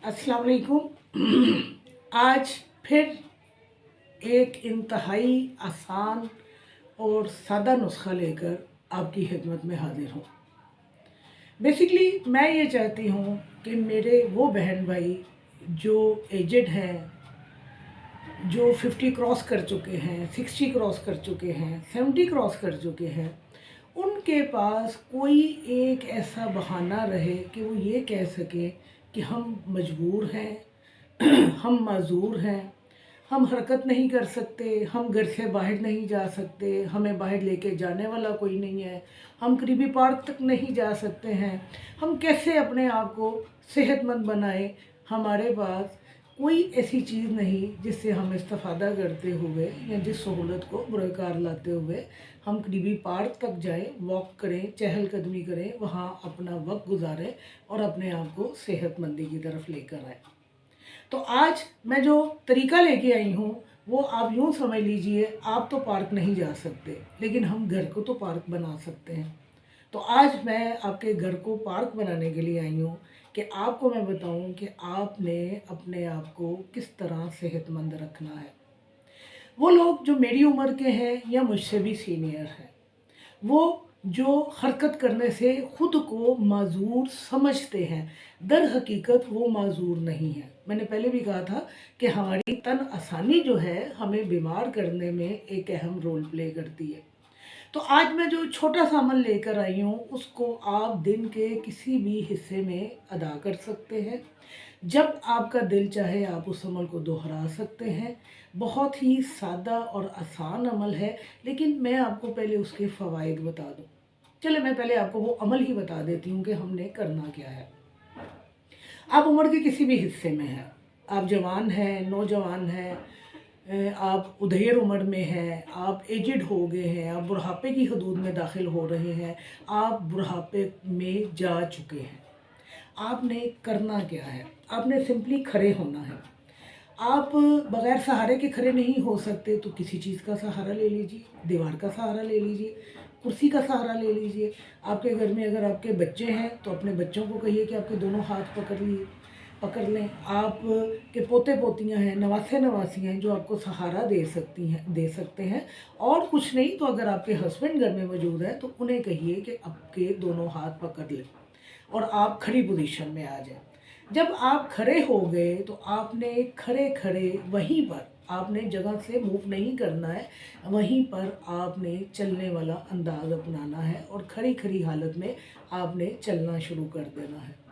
अस्सलाम वालेकुम। आज फिर एक इंतहाई आसान और सादा नुस्खा लेकर आपकी खिदमत में हाजिर हूँ। बेसिकली मैं ये चाहती हूँ कि मेरे वो बहन भाई जो एजेड हैं, जो 50 क्रॉस कर चुके हैं, 60 क्रॉस कर चुके हैं, 70 क्रॉस कर चुके हैं, उनके पास कोई एक ऐसा बहाना रहे कि वो ये कह सके कि हम मजबूर हैं, हम माज़ूर हैं, हम हरकत नहीं कर सकते, हम घर से बाहर नहीं जा सकते, हमें बाहर लेके जाने वाला कोई नहीं है, हम करीबी पार्क तक नहीं जा सकते हैं, हम कैसे अपने आप को सेहतमंद बनाएं। हमारे पास कोई ऐसी चीज़ नहीं जिससे हम इस्तेफ़ादा करते हुए या जिस सहूलत को बुरकार लाते हुए हम करीबी पार्क तक जाएं, वॉक करें, चहलकदमी करें, वहाँ अपना वक्त गुजारें और अपने आप को सेहतमंदी की तरफ लेकर आएँ। तो आज मैं जो तरीका लेके आई हूँ वो आप यूँ समझ लीजिए, आप तो पार्क नहीं जा सकते लेकिन हम घर को तो पार्क बना सकते हैं। तो आज मैं आपके घर को पार्क बनाने के लिए आई हूँ कि आपको मैं बताऊँ कि आपने अपने आप को किस तरह सेहतमंद रखना है। वो लोग जो मेरी उम्र के हैं या मुझसे भी सीनियर हैं, वो जो हरकत करने से ख़ुद को माज़ूर समझते हैं, दर हकीकत वो माज़ूर नहीं है। मैंने पहले भी कहा था कि हमारी तन आसानी जो है हमें बीमार करने में एक अहम रोल प्ले करती है। तो आज मैं जो छोटा सा अमल लेकर आई हूँ उसको आप दिन के किसी भी हिस्से में अदा कर सकते हैं। जब आपका दिल चाहे आप उस अमल को दोहरा सकते हैं। बहुत ही सादा और आसान अमल है, लेकिन मैं आपको पहले उसके फ़वाइद बता दूँ। चलिए मैं पहले आपको वो अमल ही बता देती हूँ कि हमने करना क्या है। आप उम्र के किसी भी हिस्से में हैं, आप जवान हैं, नौजवान हैं, आप उधेड़ उम्र में हैं, आप एजिड हो गए हैं, आप बुढ़ापे की हदूद में दाखिल हो रहे हैं, आप बुढ़ापे में जा चुके हैं। आपने करना क्या है? आपने सिंपली खड़े होना है। आप बग़ैर सहारे के खड़े नहीं हो सकते तो किसी चीज़ का सहारा ले लीजिए, दीवार का सहारा ले लीजिए, कुर्सी का सहारा ले लीजिए। आपके घर में अगर आपके बच्चे हैं तो अपने बच्चों को कहिए कि आपके दोनों हाथ पकड़ लें। आप के पोते पोतियां हैं, नवासे नवासियाँ हैं जो आपको सहारा दे सकते हैं। और कुछ नहीं तो अगर आपके हस्बैंड घर में मौजूद है तो उन्हें कहिए कि आपके दोनों हाथ पकड़ लें और आप खड़ी पोजीशन में आ जाएं। जब आप खड़े हो गए तो आपने खड़े खड़े वहीं पर, आपने जगह से मूव नहीं करना है, वहीं पर आपने चलने वाला अंदाज़ अपनाना है और खड़ी खड़ी हालत में आपने चलना शुरू कर देना है।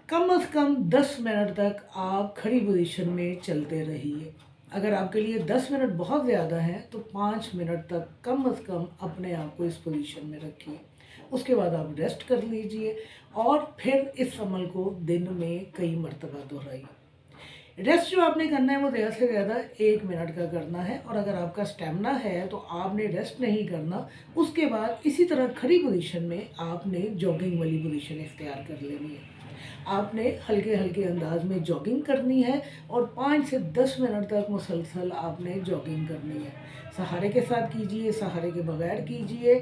कम से कम 10 मिनट तक आप खड़ी पोजीशन में चलते रहिए। अगर आपके लिए 10 मिनट बहुत ज़्यादा है तो 5 मिनट तक कम से कम अपने आप को इस पोजीशन में रखिए। उसके बाद आप रेस्ट कर लीजिए और फिर इस अमल को दिन में कई मरतबा दोहराइए। रेस्ट जो आपने करना है वो ज़्यादा से ज़्यादा 1 मिनट का करना है और अगर आपका स्टेमिना है तो आपने रेस्ट नहीं करना। उसके बाद इसी तरह खड़ी पोजीशन में आपने जॉगिंग वाली पोजीशन इख्तियार कर लेनी है। आपने हल्के हल्के अंदाज में जॉगिंग करनी है और 5 से 10 मिनट तक मुसलसल आपने जॉगिंग करनी है। सहारे के साथ कीजिए, सहारे के बगैर कीजिए,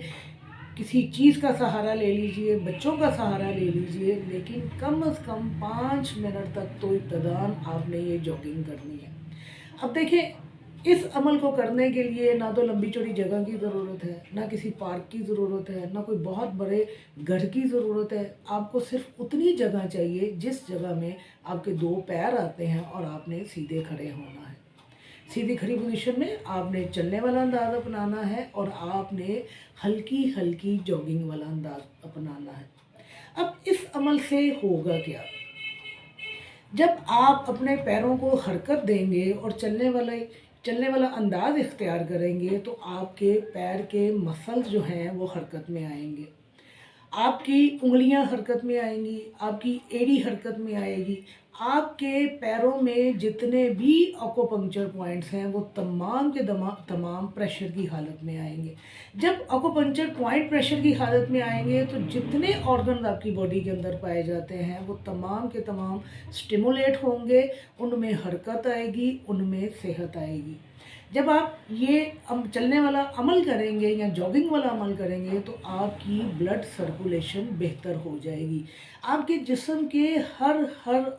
किसी चीज़ का सहारा ले लीजिए, बच्चों का सहारा ले लीजिए, लेकिन कम से कम 5 मिनट तक तो इब्तिदान आपने ये जॉगिंग करनी है। अब देखिए, इस अमल को करने के लिए ना तो लंबी चौड़ी जगह की ज़रूरत है, ना किसी पार्क की ज़रूरत है, ना कोई बहुत बड़े घर की ज़रूरत है। आपको सिर्फ उतनी जगह चाहिए जिस जगह में आपके 2 पैर आते हैं और आपने सीधे खड़े होना है। सीधी खड़ी पोजीशन में आपने चलने वाला अंदाज़ अपनाना है और आपने हल्की हल्की जॉगिंग वाला अंदाज़ अपनाना है। अब इस अमल से होगा क्या? जब आप अपने पैरों को हरकत देंगे और चलने वाला अंदाज़ इख्तियार करेंगे तो आपके पैर के मसल्स जो हैं वो हरकत में आएंगे, आपकी उंगलियां हरकत में आएंगी, आपकी एड़ी हरकत में आएगी। आपके पैरों में जितने भी एक्यूपंक्चर पॉइंट्स हैं वो तमाम के तमाम प्रेशर की हालत में आएंगे। जब एक्यूपंक्चर पॉइंट प्रेशर की हालत में आएंगे तो जितने ऑर्गन आपकी बॉडी के अंदर पाए जाते हैं वो तमाम के तमाम स्टिमुलेट होंगे, उनमें हरकत आएगी, उनमें सेहत आएगी। जब आप ये चलने वाला अमल करेंगे या जॉगिंग वाला अमल करेंगे तो आपकी ब्लड सर्कुलेशन बेहतर हो जाएगी। आपके जिस्म के हर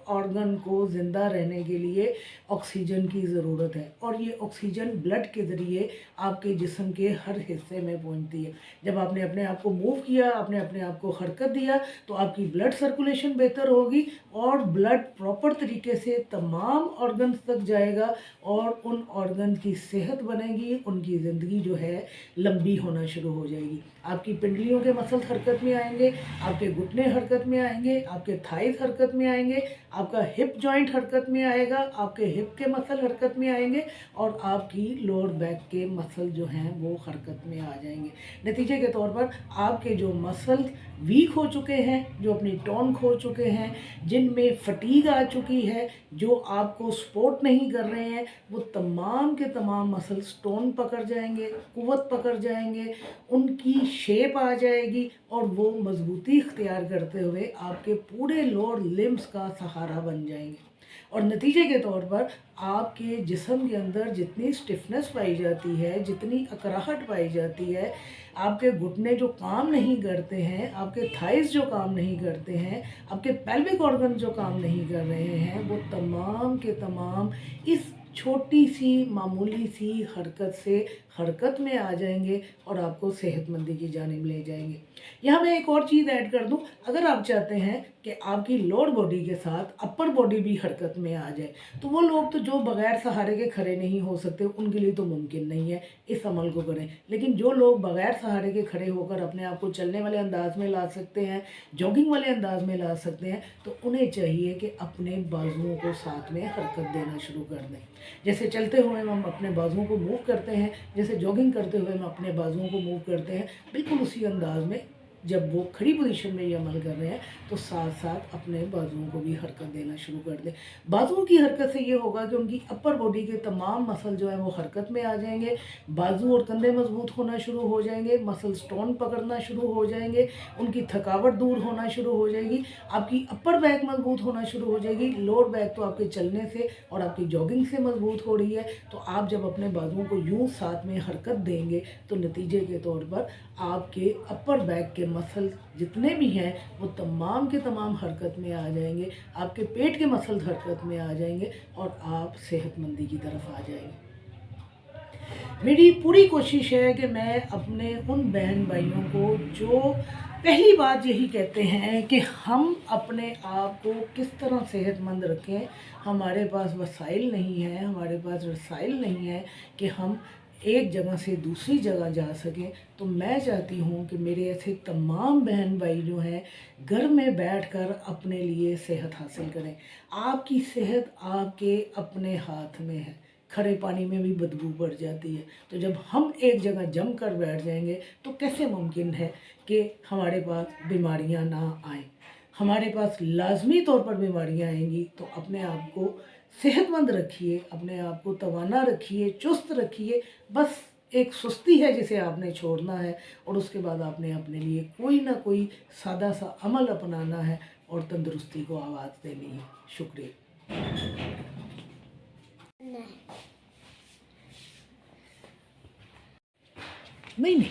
ऑर्गन को ज़िंदा रहने के लिए ऑक्सीजन की ज़रूरत है और ये ऑक्सीजन ब्लड के ज़रिए आपके जिस्म के हर हिस्से में पहुंचती है। जब आपने अपने आप को मूव किया, आपने अपने आप को हरकत दिया, तो आपकी ब्लड सर्कुलेशन बेहतर होगी और ब्लड प्रॉपर तरीके से तमाम ऑर्गन्स तक जाएगा और उन ऑर्गन की सेहत बनेगी, उनकी ज़िंदगी जो है लंबी होना शुरू हो जाएगी। आपकी पिंडलियों के मसल हरकत में आएंगे, आपके घुटने हरकत में आएंगे, आपके थाइस हरकत में आएंगे, आपका हिप जॉइंट हरकत में आएगा, आपके हिप के मसल हरकत में आएंगे और आपकी लोअर बैक के मसल जो हैं वो हरकत में आ जाएंगे। नतीजे के तौर पर आपके जो मसल वीक हो चुके हैं, जो अपनी टोन खो चुके हैं, जिनमें फटीग आ चुकी है, जो आपको सपोर्ट नहीं कर रहे हैं, वो तमाम के तमाम मसल टोन पकड़ जाएंगे, कुव्वत पकड़ जाएंगे, उनकी शेप आ जाएगी और वो मजबूती इख्तियार करते हुए आपके पूरे लोअर लिम्स का सहारा बन जाएंगे। और नतीजे के तौर पर आपके जिस्म के अंदर जितनी स्टिफनेस पाई जाती है, जितनी अकड़ाहट पाई जाती है, आपके घुटने जो काम नहीं करते हैं, आपके थाइस जो काम नहीं करते हैं, आपके पेल्विक ऑर्गन जो काम नहीं कर रहे हैं, वो तमाम के तमाम इस छोटी सी मामूली सी हरकत से हरकत में आ जाएंगे और आपको सेहतमंदी की जानिब ले जाएंगे। यहाँ मैं एक और चीज़ ऐड कर दूँ, अगर आप चाहते हैं कि आपकी लोअर बॉडी के साथ अपर बॉडी भी हरकत में आ जाए, तो वो लोग तो जो बग़ैर सहारे के खड़े नहीं हो सकते, उनके लिए तो मुमकिन नहीं है इस अमल को करें। लेकिन जो लोग बग़ैर सहारे के खड़े होकर अपने आप को चलने वाले अंदाज में ला सकते हैं, जॉगिंग वाले अंदाज में ला सकते हैं, तो उन्हें चाहिए कि अपने बाजुओं को साथ में हरकत देना शुरू कर दें। जैसे चलते हुए हम अपने बाजुओं को मूव करते हैं, जैसे जॉगिंग करते हुए हम अपने बाजुओं को मूव करते हैं, बिल्कुल उसी अंदाज में जब वो खड़ी पोजीशन में ये अमल कर रहे हैं तो साथ साथ अपने बाजुओं को भी हरकत देना शुरू कर दें। बाजुओं की हरकत से ये होगा कि उनकी अपर बॉडी के तमाम मसल जो है वो हरकत में आ जाएंगे, बाजू और कंधे मजबूत होना शुरू हो जाएंगे, मसल स्टोन पकड़ना शुरू हो जाएंगे, उनकी थकावट दूर होना शुरू हो जाएगी, आपकी अपर बैक मजबूत होना शुरू हो जाएगी। लोअर बैक तो आपके चलने से और आपकी जॉगिंग से मजबूत हो रही है, तो आप जब अपने बाजुओं को यूँ साथ में हरकत देंगे तो नतीजे के तौर पर आपके अपर बैक के मसल जितने भी हैं वो तमाम के तमाम हरकत में आ जाएंगे, आपके पेट के मसल हरकत में आ जाएंगे और आप सेहतमंदी की तरफ आ जाएंगे। मेरी पूरी कोशिश है कि मैं अपने उन बहन भाइयों को जो पहली बात यही कहते हैं कि हम अपने आप को किस तरह सेहतमंद रखें, हमारे पास वसाइल नहीं है, हमारे पास रसाइल नहीं है कि हम एक जगह से दूसरी जगह जा सकें, तो मैं चाहती हूँ कि मेरे ऐसे तमाम बहन भाई जो हैं घर में बैठकर अपने लिए सेहत हासिल करें। आपकी सेहत आपके अपने हाथ में है। खड़े पानी में भी बदबू बढ़ जाती है, तो जब हम एक जगह जम कर बैठ जाएंगे तो कैसे मुमकिन है कि हमारे पास बीमारियां ना आएँ। हमारे पास लाजमी तौर पर बीमारियां आएंगी, तो अपने आप को सेहतमंद रखिए, अपने आप को तवाना रखिए, चुस्त रखिए। बस एक सुस्ती है जिसे आपने छोड़ना है और उसके बाद आपने अपने लिए कोई ना कोई सादा सा अमल अपनाना है और तंदुरुस्ती को आवाज़ देनी है। शुक्रिया। नहीं।